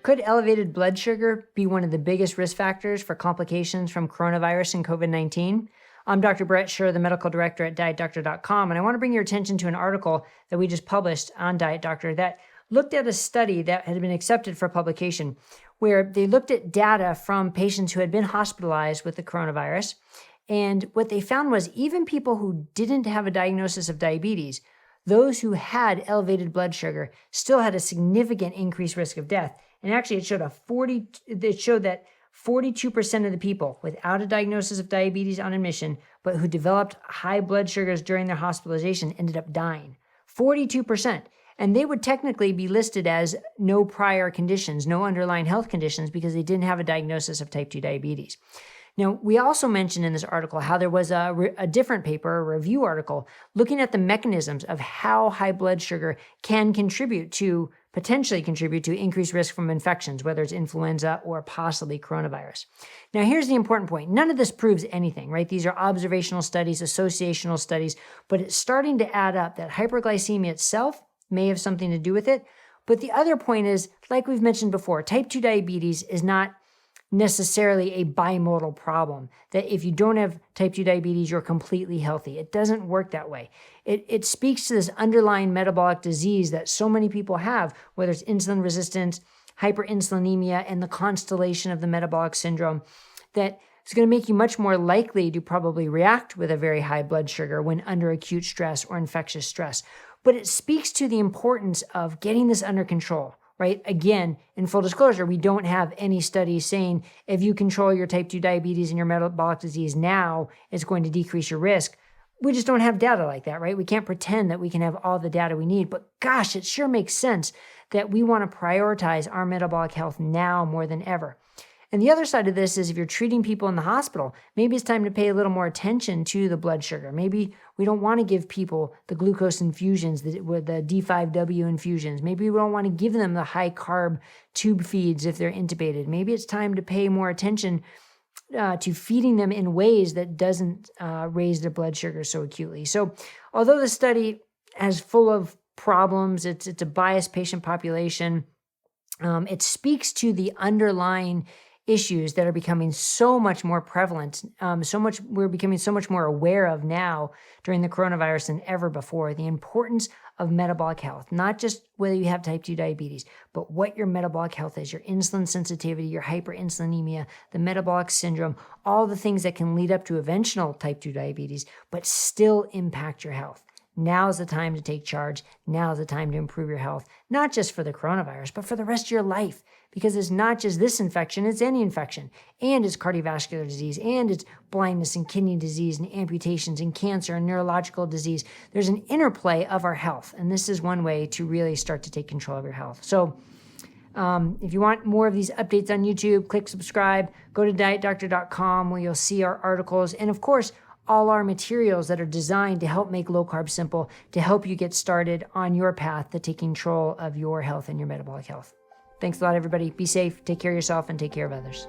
Could elevated blood sugar be one of the biggest risk factors for complications from coronavirus and COVID-19? I'm Dr. Brett Scher, the medical director at DietDoctor.com, and I want to bring your attention to an article that we just published on Diet Doctor that looked at a study that had been accepted for publication, where they looked at data from patients who had been hospitalized with the coronavirus. And what they found was even people who didn't have a diagnosis of diabetes, those who had elevated blood sugar still had a significant increased risk of death. And actually, it showed that 42% of the people without a diagnosis of diabetes on admission, but who developed high blood sugars during their hospitalization, ended up dying. 42%. And they would technically be listed as no prior conditions, no underlying health conditions, because they didn't have a diagnosis of type 2 diabetes. Now, we also mentioned in this article how there was a different paper, a review article, looking at the mechanisms of how high blood sugar can potentially contribute to increased risk from infections, whether it's influenza or possibly coronavirus. Now, here's the important point. None of this proves anything, right? These are observational studies, associational studies, but it's starting to add up that hyperglycemia itself may have something to do with it. But the other point is, like we've mentioned before, type 2 diabetes is not necessarily a bimodal problem, that if you don't have type 2 diabetes, you're completely healthy. It doesn't work that way. It speaks to this underlying metabolic disease that so many people have, whether it's insulin resistance, hyperinsulinemia, and the constellation of the metabolic syndrome, that is going to make you much more likely to probably react with a very high blood sugar when under acute stress or infectious stress. But it speaks to the importance of getting this under control. Right? Again, in full disclosure, we don't have any studies saying if you control your type 2 diabetes and your metabolic disease now, it's going to decrease your risk. We just don't have data like that, right? We can't pretend that we can have all the data we need, but gosh, it sure makes sense that we want to prioritize our metabolic health now more than ever. And the other side of this is if you're treating people in the hospital, maybe it's time to pay a little more attention to the blood sugar. Maybe we don't want to give people the glucose infusions, the D5W infusions. Maybe we don't want to give them the high carb tube feeds if they're intubated. Maybe it's time to pay more attention to feeding them in ways that doesn't raise their blood sugar so acutely. So although the study is full of problems, it's a biased patient population, it speaks to the underlying issues that are becoming so much more prevalent, we're becoming so much more aware of now during the coronavirus than ever before. The importance of metabolic health, not just whether you have type 2 diabetes, but what your metabolic health is, your insulin sensitivity, your hyperinsulinemia, the metabolic syndrome, all the things that can lead up to eventual type 2 diabetes, but still impact your health. Now's the time to take charge. Now's the time to improve your health, not just for the coronavirus, but for the rest of your life. Because it's not just this infection, it's any infection. And it's cardiovascular disease, and it's blindness and kidney disease and amputations and cancer and neurological disease. There's an interplay of our health. And this is one way to really start to take control of your health. So if you want more of these updates on YouTube, click subscribe, go to DietDoctor.com where you'll see our articles. And of course, all our materials that are designed to help make low carb simple, to help you get started on your path to take control of your health and your metabolic health. Thanks a lot, everybody. Be safe, take care of yourself, and take care of others.